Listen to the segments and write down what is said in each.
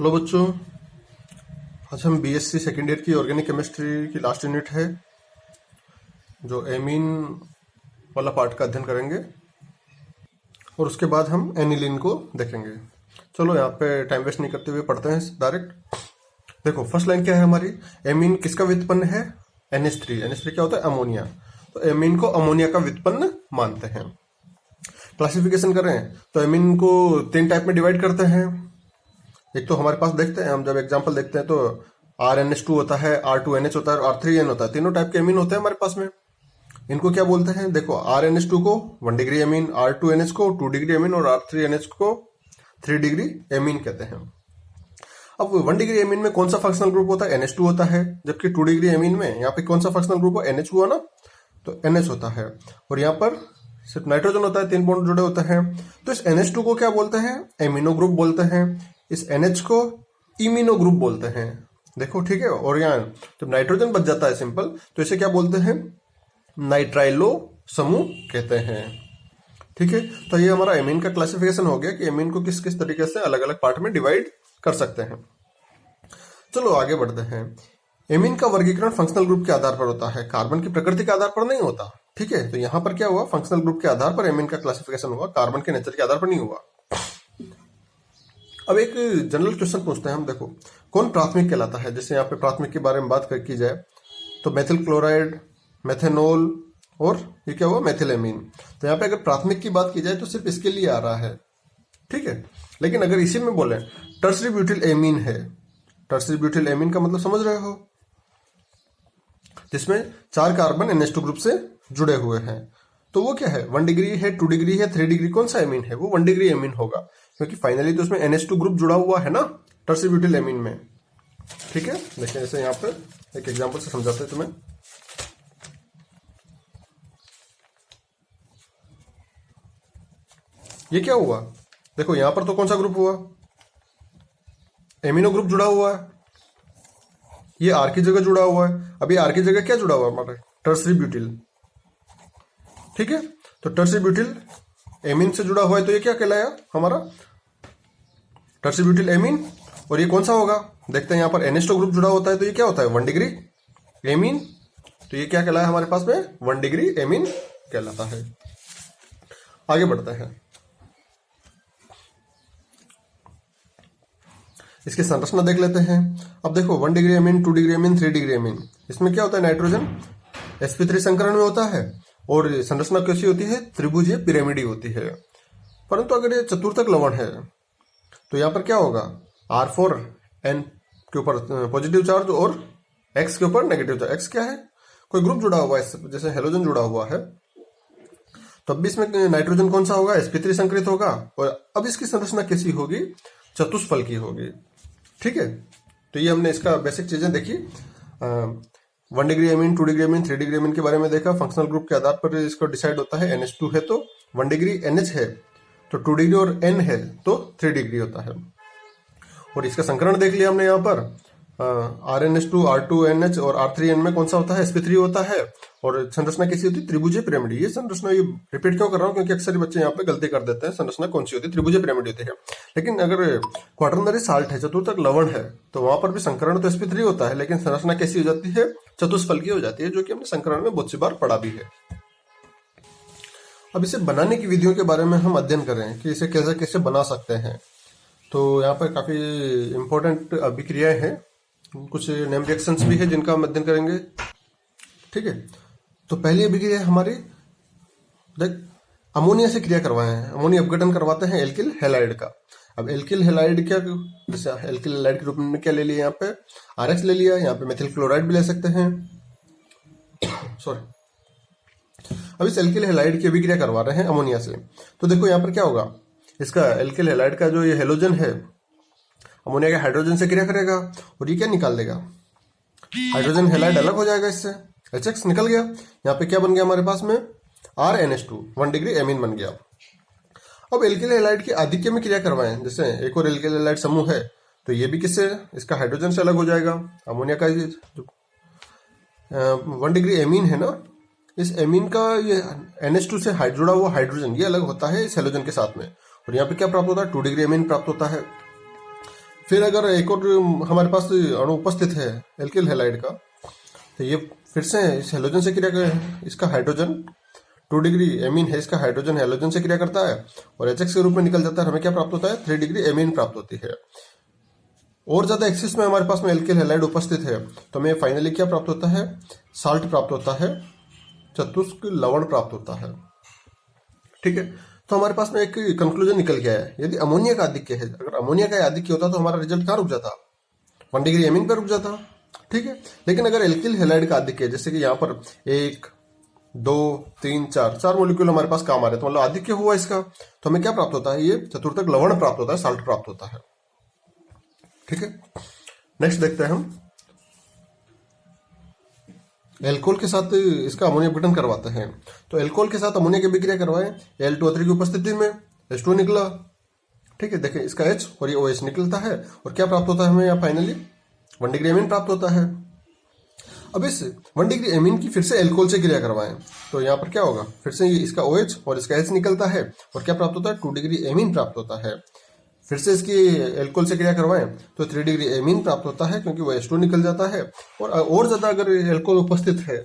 Hello बच्चों, आज हम बीएससी सेकेंड ईयर की ऑर्गेनिक केमिस्ट्री की लास्ट यूनिट है जो एमीन वाला पार्ट का अध्ययन करेंगे और उसके बाद हम एनिलीन को देखेंगे। चलो यहाँ पे टाइम वेस्ट नहीं करते हुए पढ़ते हैं डायरेक्ट। देखो फर्स्ट लाइन क्या है हमारी, एमीन किसका व्युत्पन्न है? NH3। NH3 क्या होता है? अमोनिया। तो एमीन को अमोनिया का व्युत्पन्न मानते हैं। क्लासिफिकेशन करें तो एमीन को 3 टाइप में डिवाइड करते हैं। एक तो हमारे पास देखते हैं, हम जब एग्जांपल देखते हैं तो RNH2 होता है, R2NH होता है और R3N होता है। तीनों टाइप के एमीन होते हैं हमारे पास में। इनको क्या बोलते हैं? देखो RNH2 को 1 डिग्री एमीन, R2NH को 2 डिग्री एमीन और R3NH को 3 डिग्री एमीन कहते हैं। अब 1 डिग्री एमीन में कौन सा फंक्शनल ग्रुप होता है? NH2 होता है। जबकि 2 डिग्री एमीन में यहाँ पे कौन सा फंक्शनल ग्रुप हो? NH हुआ ना, तो NH होता है। और यहाँ पर सिर्फ नाइट्रोजन होता है, 3 बॉन्ड जुड़े होते हैं। तो इस NH2 को क्या बोलते हैं? एमिनो ग्रुप बोलते हैं। इस NH को इमिनो ग्रुप बोलते हैं। देखो ठीक है। और यहाँ जब नाइट्रोजन बच जाता है सिंपल, तो इसे क्या बोलते हैं? नाइट्राइलो समूह कहते हैं। ठीक है। तो ये हमारा एमीन का क्लासिफिकेशन हो गया कि एमीन को किस किस तरीके से अलग अलग पार्ट में डिवाइड कर सकते हैं। चलो आगे बढ़ते हैं। एमीन का वर्गीकरण फंक्शनल ग्रुप के आधार पर होता है, कार्बन की प्रकृति के आधार पर नहीं होता। ठीक है। तो यहाँ पर क्या हुआ? फंक्शनल ग्रुप के आधार पर एमीन का क्लासिफिकेशन हुआ, कार्बन के नेचर के आधार पर नहीं हुआ। अब एक जनरल क्वेश्चन पूछते हैं हम। देखो कौन प्राथमिक कहलाता है? जैसे यहाँ पे प्राथमिक के बारे में बात की जाए तो मेथिल क्लोराइड, मेथेनॉल और ये क्या हुआ? मेथिलेमीन। तो यहाँ पे अगर प्राथमिक की बात की जाए तो सिर्फ इसके लिए आ रहा है। ठीक है। लेकिन अगर इसी में बोले टर्सरी ब्यूटिल एमीन है, टर्सरी ब्यूटिल एमीन का मतलब समझ रहे हो? जिसमें 4 कार्बन NH2 ग्रुप से जुड़े हुए हैं। तो वो क्या है? 1 डिग्री है, 2 डिग्री है, 3 डिग्री। कौन सा एमीन है? वो 1 डिग्री एमीन होगा, क्योंकि फाइनली तो उसमें NH2 ग्रुप जुड़ा हुआ है ना टर्सरी ब्यूटिल एमीन में। ठीक है। देखिए जैसे यहाँ पर एक एग्जांपल से समझाते हैं तुम्हें। ये क्या हुआ? देखो यहां पर तो कौन सा ग्रुप हुआ? एमिनो ग्रुप जुड़ा हुआ है। ये आर की जगह जुड़ा हुआ है। अभी आर की जगह क्या जुड़ा हुआ है हमारे? Tertiary butyl. ठीक है। तो टर्सरी ब्यूटिल एमीन से जुड़ा हुआ है, तो ये क्या कहलाया हमारा? Tertiary butyl amine. और ये कौन सा होगा? देखते हैं यहाँ पर NH2 ग्रुप जुड़ा होता है, तो ये क्या होता है? 1 डिग्री एमीन। तो ये क्या कहलाया हमारे पास में? 1 डिग्री एमीन कहलाता है। आगे बढ़ते हैं। इसकी संरचना देख लेते हैं। अब देखो 1 degree amine, 2 degree amine, 3 degree amine. इसमें क्या होता है? नाइट्रोजन sp3 संकरण में होता है और संरचना कैसी होती है? त्रिभुजीय पिरामिडी होती है। परंतु अगर ये चतुर्थक लवण है तो यहाँ पर क्या होगा? R4N के ऊपर पॉजिटिव चार्ज और X के ऊपर नेगेटिव चार्ज। X क्या है? कोई ग्रुप जुड़ा हुआ है, जैसे हेलोजन जुड़ा हुआ है। तो अब भी इसमें नाइट्रोजन कौन सा होगा? sp3 संकरित होगा। और अब इसकी संरचना कैसी होगी? चतुष्फल की होगी। ठीक है। तो ये हमने इसका बेसिक चीजें देखी। 1 degree amine, 2 degree amine, 3 degree amine के बारे में देखा। फंक्शनल ग्रुप के आधार पर इसको डिसाइड होता है। NH2 है तो 1 डिग्री, NH है तो 2 डिग्री और N है तो 3 डिग्री होता है। और इसका संकरण देख लिया हमने यहाँ पर। RNH2, R2NH और R3N में कौन सा होता है? sp3 होता है। और संरचना कैसी होती है? त्रिभुजीय पिरामिड। ये संरचना ये रिपीट क्यों कर रहा हूँ? क्योंकि अक्सर बच्चे यहाँ पे गलती कर देते हैं। संरचना कौन सी होती है? त्रिभुजीय पिरामिड होती है। लेकिन अगर क्वाटरनरी साल्ट है, चतुर्थक लवण है, तो वहां पर भी संकरण तो sp3 होता है, लेकिन संरचना कैसी हो जाती है? चतुष्फल की हो जाती है, जो कि हमने संकरण में बहुत सी बार पढ़ा भी है। अब इसे बनाने की विधियों के बारे में हम अध्ययन करें कि इसे कैसे कैसे बना सकते हैं। तो यहाँ पर काफी इंपॉर्टेंट अभिक्रियाएं हैं, कुछ नेम रिएक्शंस भी है जिनका हम अध्ययन करेंगे। ठीक है। तो पहली अभिक्रिया हमारी देख अमोनिया से क्रिया करवाए हैं। अमोनिया अपघटन करवाते हैं एल्किल हैलाइड का। अब एल्किल हैलाइड क्या, जैसे एल्किल हैलाइड के रूप में क्या ले लिया? यहाँ पे RX ले लिया। यहाँ पे मेथिल क्लोराइड भी ले सकते हैं। सॉरी। अब इस एल्किल हैलाइड की अभिक्रिया करवा रहे हैं अमोनिया से। तो देखो यहाँ पर क्या होगा? इसका एल्किल हैलाइड का जो ये हेलोजन है अमोनिया के हाइड्रोजन से क्रिया करेगा और ये क्या निकाल देगा? हाइड्रोजन हैलाइड अलग हो जाएगा, इससे HX निकल गया। यहाँ पे क्या बन गया हमारे पास में? RNH2 1 डिग्री एमीन बन गया। अब एल्किल हैलाइड की आधिक्य में क्रिया करवाएं, जैसे एक और एल्किल हैलाइड समूह है, तो ये भी किससे? इसका हाइड्रोजन से अलग हो जाएगा। अमोनिया का 1 डिग्री एमीन है ना, इस एमीन का ये NH2 से जुड़ा हुआ हाइड्रोजन ये अलग होता है इस हेलोजन के साथ में। और यहाँ पे क्या प्राप्त होता है? 2 डिग्री एमीन प्राप्त होता है। फिर अगर एक और हमारे पास अणु उपस्थित है एल्किल हैलाइड का, तो ये फिर से इस हेलोजन से क्रिया कर, इसका हाइड्रोजन 2 डिग्री एमीन है, इसका हाइड्रोजन हेलोजन से क्रिया करता है और HX के रूप में निकल जाता है। हमें क्या प्राप्त होता है? 3 डिग्री एमीन प्राप्त होती है। और ज्यादा एक्सिस में हमारे पास में एल्किल हैलाइड उपस्थित है तो हमें फाइनली क्या प्राप्त होता है? साल्ट प्राप्त होता है, चतुष्क लवण प्राप्त होता है। ठीक है, तो हमारे पास में एक कंक्लूजन निकल गया है। यदि अमोनिया का आधिक्य है, अगर अमोनिया का आधिक्य होता तो हमारा रिजल्ट कहाँ रुक जाता? 1 डिग्री एमीन पर रुक जाता। ठीक है, लेकिन अगर एल्किल हैलाइड का आधिक्य है, जैसे कि यहाँ पर 1 2 3 4 मॉलिक्यूल हमारे पास काम आ रहे, तो मतलब आधिक्य हुआ इसका, तो हमें क्या प्राप्त होता है? ये चतुर्थक लवण प्राप्त होता है, साल्ट प्राप्त होता है। ठीक है, नेक्स्ट देखते हैं हम एल्कोहल के साथ इसका अमोनिया विघटन करवाते हैं। तो एल्कोहल के साथ अमोनिया की अभिक्रिया करवाएं, Al2O3 की उपस्थिति में H2 निकला। ठीक है, देखिए इसका H और ये OH निकलता है और क्या प्राप्त होता है हमें यहाँ फाइनली? 1 डिग्री एमीन प्राप्त होता है। अब इस 1 डिग्री एमीन की फिर से एल्कोहल से क्रिया करवाएं, तो यहाँ पर क्या होगा? फिर से ये इसका OH और इसका H निकलता है और क्या प्राप्त होता है? 2 डिग्री एमीन प्राप्त होता है। फिर से इसकी एल्कोहल से क्रिया करवाएं तो 3 डिग्री एमीन प्राप्त होता है, क्योंकि वो H2 निकल जाता है। और ज्यादा अगर एल्कोहल उपस्थित है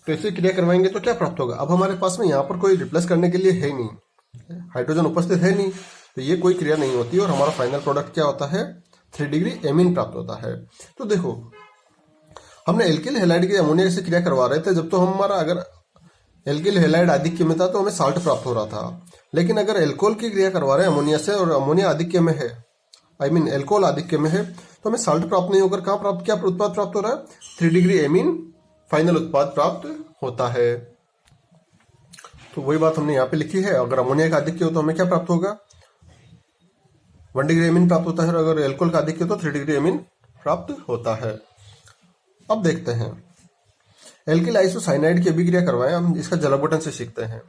तो इससे क्रिया करवाएंगे तो क्या प्राप्त होगा? अब हमारे पास में यहाँ पर कोई रिप्लेस करने के लिए है नहीं, हाइड्रोजन उपस्थित है नहीं, तो ये कोई क्रिया नहीं होती और हमारा फाइनल प्रोडक्ट क्या होता है? 3 डिग्री एमीन प्राप्त होता है। तो देखो, हमने एल्किल हैलाइड के अमोनिया से क्रिया करवा रहे थे, जब तो हमारा अगर एल्किल हैलाइड आधिक्य में था तो हमें साल्ट प्राप्त हो रहा था। लेकिन अगर एल्कोहल की क्रिया करवा रहे हैं अमोनिया से और अमोनिया आधिक्य में है, एल्कोहल आधिक्य में है, तो हमें साल्ट प्राप्त नहीं होकर क्या उत्पाद प्राप्त हो रहा है? 3 डिग्री एमीन फाइनल उत्पाद प्राप्त होता है। तो वही बात हमने यहाँ पे लिखी है। अगर अमोनिया का आधिक्य हो तो हमें क्या प्राप्त होगा? 1 डिग्री एमीन प्राप्त होता है, और अगर एल्कोहल का आधिक्य हो तो 3 डिग्री एमीन प्राप्त होता है। अब देखते हैं एल्किल आइसोसाइनाइड की अभिक्रिया करवाएं, हम इसका जल अपघटन से सीखते हैं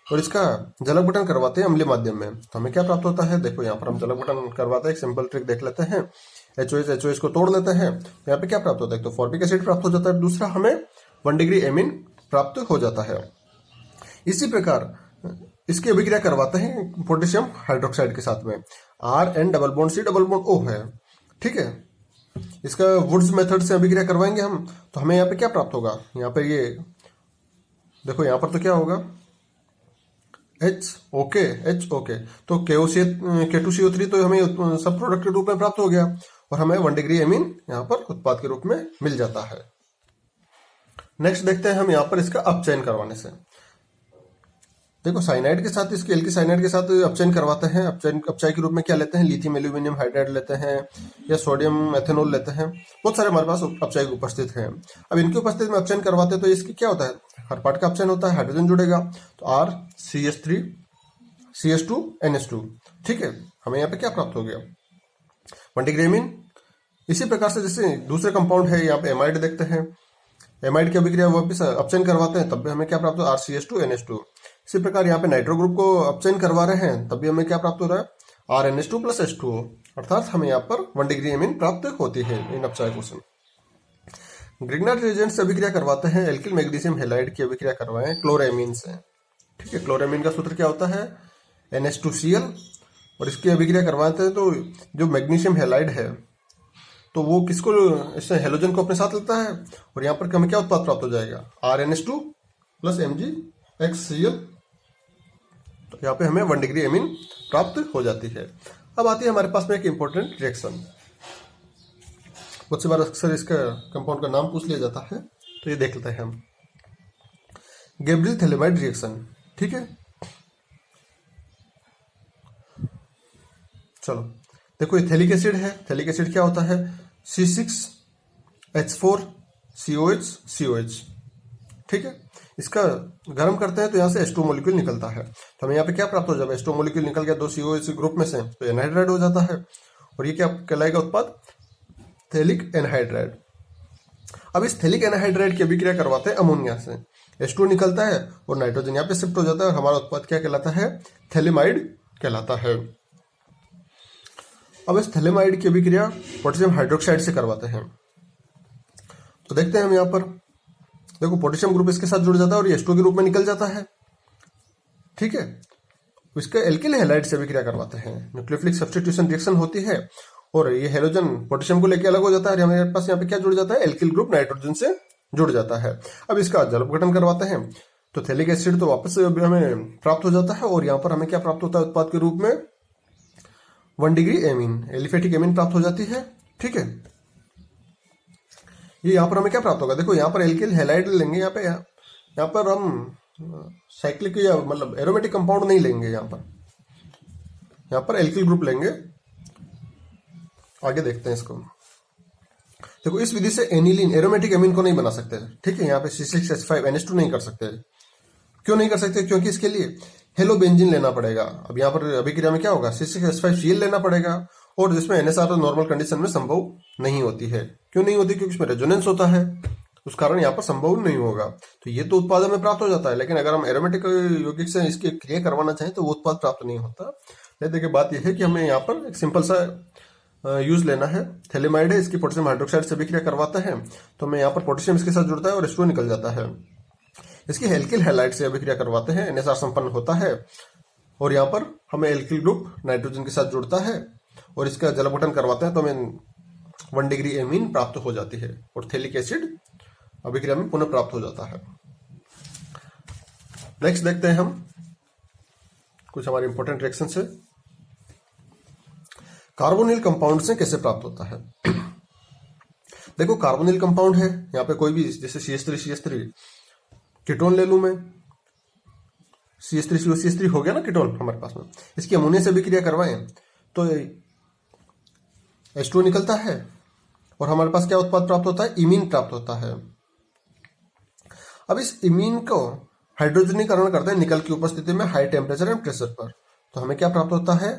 और इसका जल अपघटन करवाते हैं अम्लीय माध्यम में, तो हमें क्या प्राप्त होता है? देखो यहाँ पर हम जल अपघटन करवाते हैं, एक सिंपल ट्रिक देख लेते हैं। HOH को तोड़ लेते हैं, तो यहाँ पे क्या प्राप्त होता है? तो फॉर्मिक एसिड प्राप्त हो जाता है, दूसरा हमें 1 डिग्री एमीन प्राप्त हो जाता है। इसी प्रकार इसकी अभिक्रिया करवाते हैं पोटेशियम हाइड्रोक्साइड के साथ में, RN double bond C double bond O है। ठीक है, इसका वुड्स मेथड से अभिक्रिया करवाएंगे हम, तो हमें यहाँ पे क्या प्राप्त होगा? यहाँ पे ये देखो, यहाँ पर तो क्या होगा? HOK, तो K2CO3 तो हमें सब प्रोडक्ट के रूप में प्राप्त हो गया और हमें 1 डिग्री एमीन यहाँ पर उत्पाद के रूप में मिल जाता है। नेक्स्ट देखते हैं हम यहाँ पर इसका अपचयन करवाने से। देखो, साइनाइड के साथ, इसके एल्की साइनाइड के साथ अपचयन करवाते हैं। अपचय के रूप में क्या लेते हैं? लिथियम एल्यूमिनियम हाइड्राइड लेते हैं या सोडियम एथेनॉल लेते हैं। बहुत सारे हमारे पास अपचय उपस्थित हैं। अब इनकी उपस्थिति में अपचयन करवाते हैं तो इसकी क्या होता है? हर पार्ट का अपचयन होता है, हाइड्रोजन जुड़ेगा, तो RCH3 CH2 NH2। ठीक है, हमें यहाँ पे क्या प्राप्त हो गया? 1 डिग्री एमीन। इसी प्रकार से जैसे दूसरे कंपाउंड है, यहाँ पे एमाइड देखते हैं, एमाइड की अभिक्रिया वापिस अपचयन करवाते हैं, तब भी हमें क्या प्राप्त हो? RCH2 NH2। इसी प्रकार यहाँ पे नाइट्रो ग्रुप को अपचयन करवा रहे हैं, तब भी हमें क्या प्राप्त हो रहा है? RNH2 प्लस H2O, अर्थात हमें यहाँ पर 1 डिग्री एमीन प्राप्त होती है इन अपचय क्वेश्चन। ग्रिग्नार्ड रिएजेंट से अभिक्रिया करवाते हैं, एल्किल मैग्नीशियम हैलाइड की अभिक्रिया करवाएं क्लोरेमीन से। ठीक है, क्लोरेमीन का सूत्र क्या होता है? NH2Cl, और इसकी अभिक्रिया करवाते हैं तो जो मैग्नीशियम हैलाइड है तो वो किसको, इससे हेलोजन को अपने साथ लेता है और यहाँ पर हमें क्या उत्पाद प्राप्त हो जाएगा? RNH2 प्लस MgHCl, तो यहाँ पे हमें 1 डिग्री एमीन प्राप्त हो जाती है। अब आती है हमारे पास में एक इंपॉर्टेंट रिएक्शन। बहुत सी बार अक्सर इसका कंपाउंड का नाम पूछ लिया जाता है, तो ये देख लेते हैं हम। Gabriel phthalimide reaction. ठीक है, चलो देखो, ये थैलिक एसिड है। थैलिक एसिड क्या होता है? C6H4COH। ठीक है, इसका गर्म करते हैं तो यहाँ से H2 मॉलिक्यूल निकलता है, तो हमें यहाँ पे क्या प्राप्त हो जाएगा? H2 मॉलिक्यूल निकल गया 2 COH ग्रुप में से, तो एनहाइड्राइड हो जाता है और ये क्या कहलाएगा उत्पाद? Phthalic anhydride. अब इस थैलिक एनहाइड्राइड की अभिक्रिया करवाते हैं अमोनिया से, H2 निकलता है और नाइट्रोजन यहाँ पे शिफ्ट हो जाता है और हमारा उत्पाद क्या कहलाता है? थैलेमाइड कहलाता है। अब इस थैलेमाइड की अभिक्रिया पोटेशियम हाइड्रोक्साइड से करवाते हैं, तो देखते हैं हम यहाँ पर। देखो, पोटेशियम ग्रुप इसके साथ जुड़ जाता है और ये H2 के रूप में निकल जाता है। ठीक है, इसके एल्किल हैलाइड से अभिक्रिया करवाते हैं, न्यूक्लियोफिलिक सब्स्टिट्यूशन रिएक्शन होती है और ये हेलोजन पोटेशियम को लेके अलग हो जाता है, हमारे पास यहाँ पे क्या जुड़ जाता है, एल्किल ग्रुप नाइट्रोजन से जुड़ जाता है। अब इसका जल अपघटन करवाते हैं तो थैलिक एसिड तो वापस से हमें प्राप्त हो जाता है, और यहाँ पर हमें क्या प्राप्त होता है उत्पाद के रूप में, 1 डिग्री एमीन, एलिफेटिक एमीन प्राप्त हो जाती है। ठीक है, ये यहाँ पर हमें क्या प्राप्त होगा, देखो यहाँ पर एल्किल हैलाइड लेंगे, यहाँ पर हम साइक्लिक या मतलब एरोमेटिक कंपाउंड नहीं लेंगे, यहाँ पर एल्किल ग्रुप लेंगे। आगे देखते हैं इसको। देखो इस विधि से एनिलीन एरोमेटिक एमीन को नहीं बना सकते। ठीक है, यहाँ पे C6H5NH2 नहीं कर सकते। क्यों नहीं कर सकते, क्योंकि इसके लिए हेलोबेंजीन लेना पड़ेगा। अब यहाँ पर अभिक्रिया में क्या होगा, C6H5Cl लेना पड़ेगा, और जिसमें NSR नॉर्मल कंडीशन में संभव नहीं होती है। क्यों नहीं होती, क्योंकि इसमें रेजोनेंस होता है, उस कारण यहाँ पर संभव नहीं होगा। तो ये तो उत्पाद में प्राप्त हो जाता है, लेकिन अगर हम एरोमेटिक यौगिक से इसकी क्रिया करवाना चाहें तो वो उत्पाद प्राप्त नहीं होता। देखिए बात यह है कि हमें यहाँ पर एक सिंपल सा यूज लेना है। थैलेमाइड है, इसकी पोटेशियम हाइड्रोक्साइड से अभिक्रिया करवाता है तो हमें यहाँ पर पोटेशियम इसके साथ जुड़ता है और H2O निकल जाता है। इसकी एल्किल हैलाइड से अभिक्रिया करवाते हैं, NSR संपन्न होता है, और यहाँ पर हमें एल्किल ग्रुप नाइट्रोजन के साथ जुड़ता है, और इसका जल अपघटन करवाते हैं तो हमें 1 डिग्री एमीन प्राप्त हो जाती है, और थैलिक एसिड अभिक्रिया में पुनः प्राप्त हो जाता है। नेक्स्ट देखते हैं हम कुछ हमारे इंपॉर्टेंट रिएक्शन से। कार्बोनिल कंपाउंड से कैसे प्राप्त होता है। देखो कार्बोनिल कंपाउंड है, यहाँ पे कोई भी जैसे CH3 कीटोन ले लूं मैं, CH3 हो गया ना कीटोन हमारे पास में, इसकी अमोनिया से भी क्रिया करवाएं तो H2O निकलता है, और हमारे पास क्या उत्पाद प्राप्त होता है, इमीन प्राप्त होता है। अब इस इमीन को हाइड्रोजनीकरण करते हैं निकल की उपस्थिति में हाई टेम्परेचर एंड प्रेशर पर, तो हमें क्या प्राप्त होता है,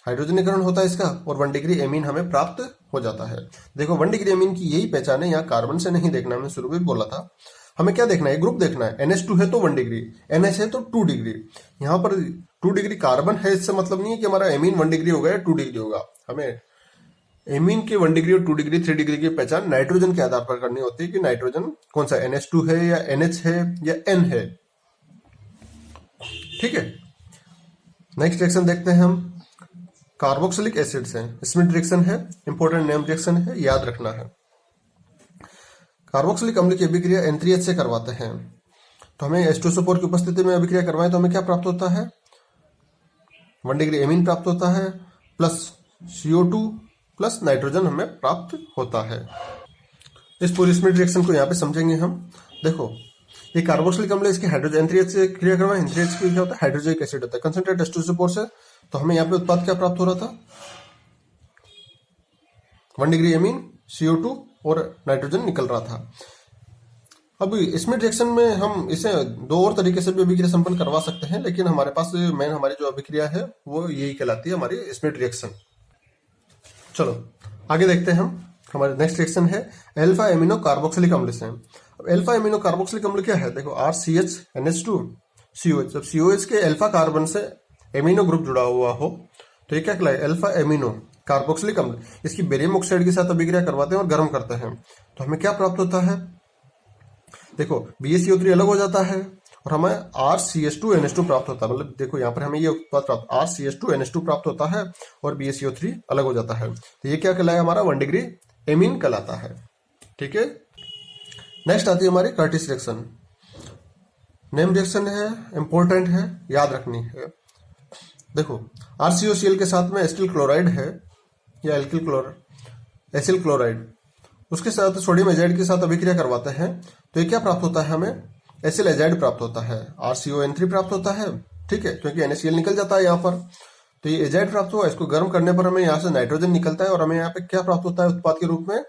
हाइड्रोजनीकरण होता है इसका, और 1 डिग्री एमीन हमें प्राप्त हो जाता है। देखो 1 डिग्री एमीन की यही पहचान है, यहाँ कार्बन से नहीं देखना, हमने शुरू में बोला था। हमें क्या देखना है, ग्रुप देखना है। NH2 है तो 1 डिग्री, NH है तो 2 डिग्री। यहाँ पर 2 डिग्री कार्बन है, इससे मतलब नहीं है कि हमारा एमीन 1 डिग्री होगा या 2 डिग्री होगा। हमें एमीन के 1 डिग्री और 2 डिग्री 3 डिग्री की पहचान नाइट्रोजन के आधार पर करनी होती है कि नाइट्रोजन कौन सा, NH2 है या NH है या N है। ठीक है, नेक्स्ट रिएक्शन देखते हैं हम कार्बोक्सिलिक एसिड से। स्मिथ रिएक्शन है, इंपॉर्टेंट नेम रिएक्शन है, याद रखना है। कार्बोक्सिलिक अम्ल की अभिक्रिया N3H से करवाते हैं, तो हमें H2SO4 की उपस्थिति में अभिक्रिया करवाएं तो हमें क्या प्राप्त होता है, 1 डिग्री एमीन प्राप्त होता है, प्लस CO2 प्लस नाइट्रोजन हमें प्राप्त होता है। इस पूरी स्मिथ रिएक्शन को यहाँ पे समझेंगे हम। देखो ये कार्बोक्सिलिक अम्ल, इसके हाइड्रोजन N3H से क्रिया करवाएं, N3H की क्या होता है, हाइड्रोजनिक एसिड होता है, कंसंट्रेट H2SO4 से, तो हमें यहाँ पे उत्पाद क्या प्राप्त हो रहा था, 1 डिग्री एमीन, CO2 और नाइट्रोजन निकल रहा था। अब स्मिथ रिएक्शन में हम इसे 2 और तरीके से भी अभिक्रिया संपन्न करवा सकते हैं, लेकिन हमारे पास मेन हमारी जो अभिक्रिया है वो यही कहलाती है हमारी स्मिथ रिएक्शन। चलो आगे देखते हैं हम। हमारे नेक्स्ट रिएक्शन है अल्फा एमिनो कार्बोक्सिलिक अम्ल से। अब अल्फा एमिनो कार्बोक्सिलिक अम्ल क्या है, देखो RCH NH2COH, जब COH के अल्फा कार्बन से एमिनो ग्रुप जुड़ा हुआ हो तो ये क्या कहलाए, अल्फा एमिनो कार्बोक्सिलिक अम्ल। इसकी बेरियम ऑक्साइड के साथ अभिक्रिया करवाते हैं और गर्म करते हैं तो हमें क्या प्राप्त होता है, देखो BaCO3 अलग हो जाता है और हमें RCH2NH2 प्राप्त होता है। मतलब देखो यहाँ पर हमें ये उत्पाद प्राप्त RCH2NH2 प्राप्त होता है और BaCO3 अलग हो जाता है, तो ये क्या कहलाया, हमारा 1 डिग्री एमीन कहलाता है। ठीक है, नेक्स्ट आती है हमारी कर्टिस रिएक्शन। नेम रिएक्शन है, इंपॉर्टेंट है, याद रखनी है। देखो RCOCl के साथ में एसिटिल क्लोराइड है या एसिल क्लोराइड, उसके साथ सोडियम एजाइड के साथ अभिक्रिया करवाते हैं तो ये क्या प्राप्त होता है, हमें एसिल एजाइड प्राप्त होता है, RCON3 प्राप्त होता है। ठीक है, क्योंकि NaCl निकल जाता है यहाँ पर, तो ये एजाइड प्राप्त हुआ, इसको गर्म करने पर हमें यहाँ से नाइट्रोजन निकलता है और हमें यहाँ पे क्या प्राप्त होता है उत्पाद के रूप में,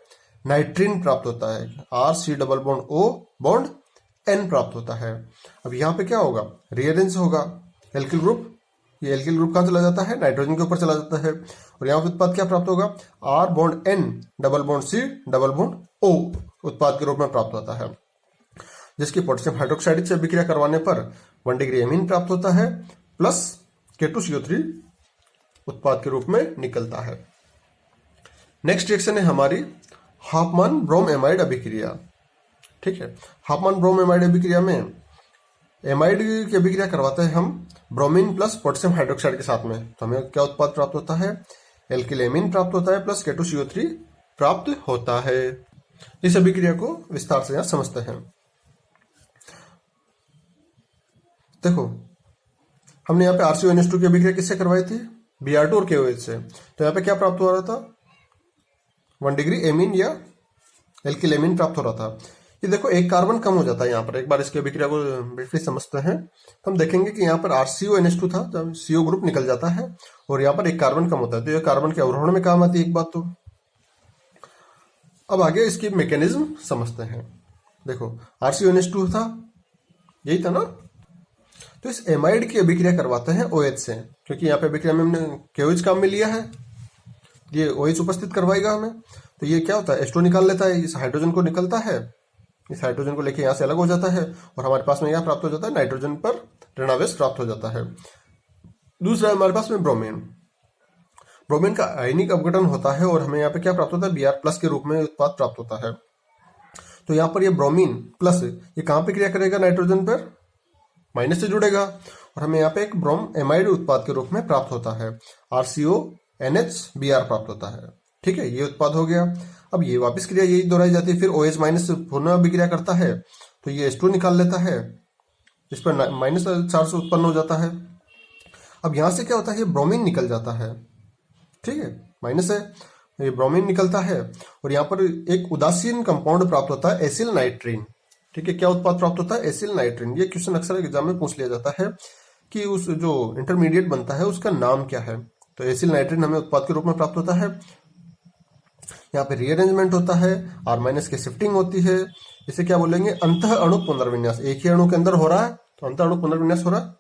नाइट्रीन प्राप्त होता है, RC+O N प्राप्त होता है। अब यहाँ पे क्या होगा, रीअरेंज होगा, एल्किल ग्रुप, ये एल्किल ग्रुप कहाँ चला जाता है, नाइट्रोजन के ऊपर चला जाता है, और यहाँ पे उत्पाद क्या प्राप्त होगा, R+N+C+O उत्पाद के रूप में प्राप्त होता है, जिसकी पोटेशियम हाइड्रोक्साइड से अभिक्रिया करवाने पर 1 डिग्री एमीन प्राप्त होता है प्लस K2CO3 उत्पाद के रूप में निकलता है। नेक्स्ट रिएक्शन है हमारी हाफमैन ब्रोम एमाइड अभिक्रिया। ठीक है, हाफमैन ब्रोम एमाइड अभिक्रिया में एमाइड की अभिक्रिया करवाते हैं हम ब्रोमीन प्लस पोटेशियम हाइड्रोक्साइड के साथ में, तो हमें क्या उत्पाद प्राप्त होता है, एल्किल एमीन प्राप्त होता है प्लस K2CO3 प्राप्त होता है। इस अभिक्रिया को विस्तार से यहां समझते हैं। देखो, हमने यहाँ पे RCONH2 की अभिक्रिया किससे करवाई थी? Br2 और KOH से। तो यहाँ पे क्या प्राप्त हो रहा था? 1 डिग्री एमीन या एल्किल एमीन प्राप्त हो रहा था। ये देखो, एक कार्बन कम हो जाता है यहाँ पर। एक बार इसकी अभिक्रिया को ब्रीफली समझते हैं तो हम देखेंगे कि यहाँ पर RCONH2 था, जब CO ग्रुप निकल जाता है और यहाँ पर एक कार्बन कम होता है, तो ये कार्बन के अवरोहण में काम आती है एक बात तो। अब आगे इसकी मैकेनिज्म समझते हैं। देखो, RCONH2 था, यही था ना। तो इस एमाइड की अभिक्रिया करवाते हैं OH से, क्योंकि यहाँ पे अभिक्रिया में हमने KOH काम में लिया है, ये OH उपस्थित करवाएगा हमें। तो ये क्या होता है, H2 निकाल लेता है, इस हाइड्रोजन को निकलता है, इस हाइड्रोजन को लेके यहाँ से अलग हो जाता है और हमारे पास में यहाँ प्राप्त हो जाता है नाइट्रोजन पर ऋणावेश प्राप्त हो जाता है। दूसरा हमारे पास में ब्रोमीन। ब्रोमीन का आयनिक अपघटन होता है और हमें यहाँ पे क्या प्राप्त होता है? Br+ के रूप में उत्पाद प्राप्त होता है। तो यहाँ पर ये ब्रोमीन प्लस ये कहाँ पे क्रिया करेगा? नाइट्रोजन पर माइनस से जुड़ेगा और हमें यहाँ पे एक ब्रोम एमाइड उत्पाद के रूप में प्राप्त होता है, RCONH Br प्राप्त होता है। ठीक है, ये उत्पाद हो गया। अब ये वापस क्रिया यही दोहराई जाती है, फिर OH माइनस पुनः अभिक्रिया करता है तो ये H2 निकाल लेता है, इस पर -4 से उत्पन्न हो जाता है। अब यहाँ से क्या होता है? ये ब्रोमीन निकल जाता है। ठीक है, माइनस है, ये ब्रोमीन निकलता है और यहाँ पर एक उदासीन कंपाउंड प्राप्त होता है, एसिल नाइट्रीन। ठीक है, क्या उत्पाद प्राप्त होता है? एसिल नाइट्रीन। ये क्वेश्चन अक्सर एग्जाम में पूछ लिया जाता है कि उस जो इंटरमीडिएट बनता है उसका नाम क्या है। तो एसिल नाइट्रीन हमें उत्पाद के रूप में प्राप्त होता है। यहाँ पे रीअरेंजमेंट होता है, R- की शिफ्टिंग होती है, इसे क्या बोलेंगे? अंतः अणु पुनर्विन्यास। एक ही अणु के अंदर हो रहा है तो अंतः अणु पुनर्विन्यास हो रहा है।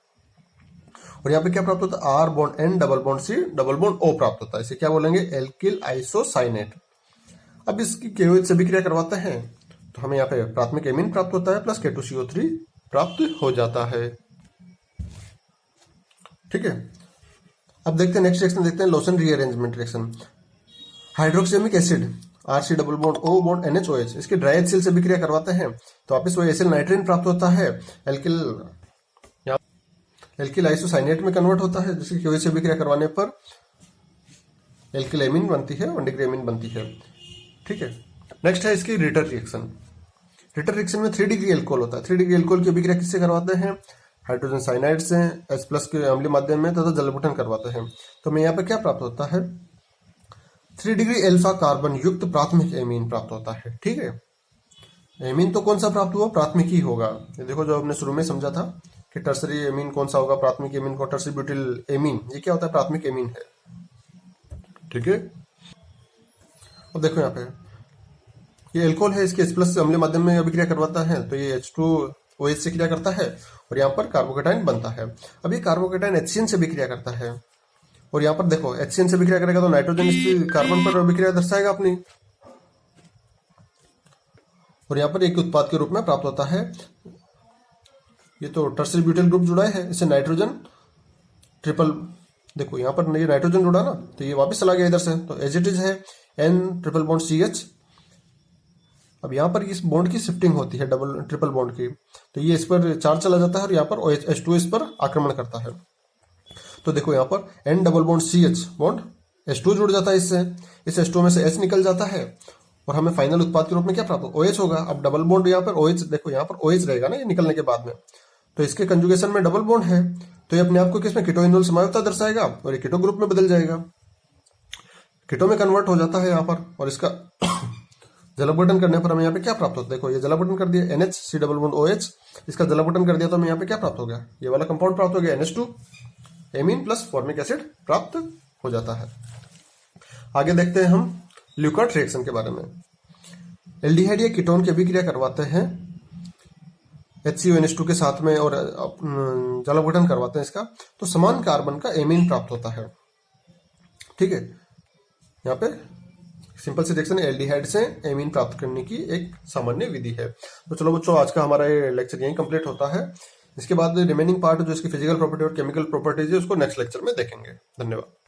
और यहाँ पे क्या प्राप्त होता है? R bond N double bond C double bond O प्राप्त होता है, इसे क्या बोलेंगे? Alkyl isocyanate. अब इसकी KOH से अभिक्रिया करवाते हैं तो हमें यहाँ पे प्राथमिक एमीन प्राप्त होता है प्लस K2CO3 प्राप्त हो जाता है। ठीक है, अब देखते हैं नेक्स्ट रिएक्शन, देखते हैं Lossen rearrangement reaction. Hydroxamic acid RC double bond O bond NHOH, इसके ड्राई एचिल से अभिक्रिया करवाते हैं तो वापस वही एसिल नाइट्रीन प्राप्त होता है, एल्किल आइसोसाइनेट में कन्वर्ट होता है, जिसकी KOH से अभिक्रिया करवाने पर एल्किल एमीन बनती है, 1 डिग्री एमीन बनती है। ठीक है, नेक्स्ट है इसकी रिटर रिएक्शन। रिटर रिएक्शन में 3 डिग्री एल्कोहल होता है। 3 डिग्री एल्कोहल की अभिक्रिया किससे करवाते हैं? हाइड्रोजन साइनाइड से H+ के अम्लीय माध्यम में तथा जलबुठन करवाते हैं। तो हमें यहाँ पे क्या प्राप्त होता है? 3 डिग्री एल्फा कार्बन युक्त प्राथमिक एमीन प्राप्त होता है। ठीक है, एमीन तो कौन सा प्राप्त हुआ? प्राथमिक ही होगा। ये देखो, जो हमने शुरू में समझा था कि टर्सरी एमीन कौन सा होगा, प्राथमिक एमीन को टर्सरी ब्यूटिल एमीन, ये क्या होता है? प्राथमिक एमीन है। ठीक है, अब देखो यहाँ पे ये एल्कोहल है, इसके H+ से अम्लीय माध्यम में अभिक्रिया करवाता है तो ये H2OH से क्रिया करता है और यहाँ पर कार्बोकेटाइन बनता है। अब ये कार्बोकेटाइन HCN से अभिक्रिया करता है और यहाँ पर देखो HCN से अभिक्रिया करेगा तो नाइट्रोजन इस कार्बन पर अभिक्रिया दर्शाएगा अपनी, और यहाँ पर एक उत्पाद के रूप में प्राप्त होता है। ये तो टर्सरी ब्यूटिल ग्रुप जुड़ा है, इससे नाइट्रोजन ट्रिपल, देखो यहाँ पर ये नाइट्रोजन जुड़ा ना तो ये वापस चला गया इधर से, तो एज इट इज है N ट्रिपल बॉन्ड CH। अब यहाँ पर इस बॉन्ड की शिफ्टिंग होती है डबल ट्रिपल बॉन्ड की, तो ये इस पर चार्ज चला जाता है और यहाँ पर H2 इस पर आक्रमण करता है। तो देखो यहाँ पर N double bond CH bond H2 जुड़ जाता है इससे, इस H2 में से H निकल जाता है और हमें फाइनल उत्पाद के रूप में क्या प्राप्त होगा? OH होगा। अब डबल बॉन्ड यहाँ पर OH, देखो यहाँ पर OH रहेगा ना ये निकलने के बाद में, तो इसके कंजुगेशन में डबल बॉन्ड है तो ये अपने आप को किसमें? कीटोइनोल समायोक्ता दर्शाएगा और ये कीटो ग्रुप में बदल जाएगा, कीटो में कन्वर्ट हो जाता है यहाँ पर। और इसका जलावटन करने पर हमें यहाँ पे क्या प्राप्त होता है? देखो ये जलावटन कर दिया NH C double bond OH, इसका जलावटन कर दिया तो हमें यहाँ पे क्या प्राप्त हो गया? ये वाला कंपाउंड प्राप्त हो गया, NH2 amine plus formic acid प्राप्त हो जाता है। आगे देखते हैं हम ल्यूकार्ट रिएक्शन के बारे में। एल्डिहाइड या कीटोन की अभिक्रिया करवाते हैं HCONH2 के साथ में और जलावटन करवाते हैं इसका, तो समान कार्बन का एमीन प्राप्त होता है। ठीक है, यहाँ पे सिंपल सी रिएक्शन एल्डिहाइड से एमीन प्राप्त करने की एक सामान्य विधि है। तो चलो बच्चों, आज का हमारा ये लेक्चर यहीं कंप्लीट होता है। इसके बाद रिमेनिंग पार्ट जो इसकी फिजिकल प्रॉपर्टी और केमिकल प्रॉपर्टीज है उसको नेक्स्ट लेक्चर में देखेंगे। धन्यवाद।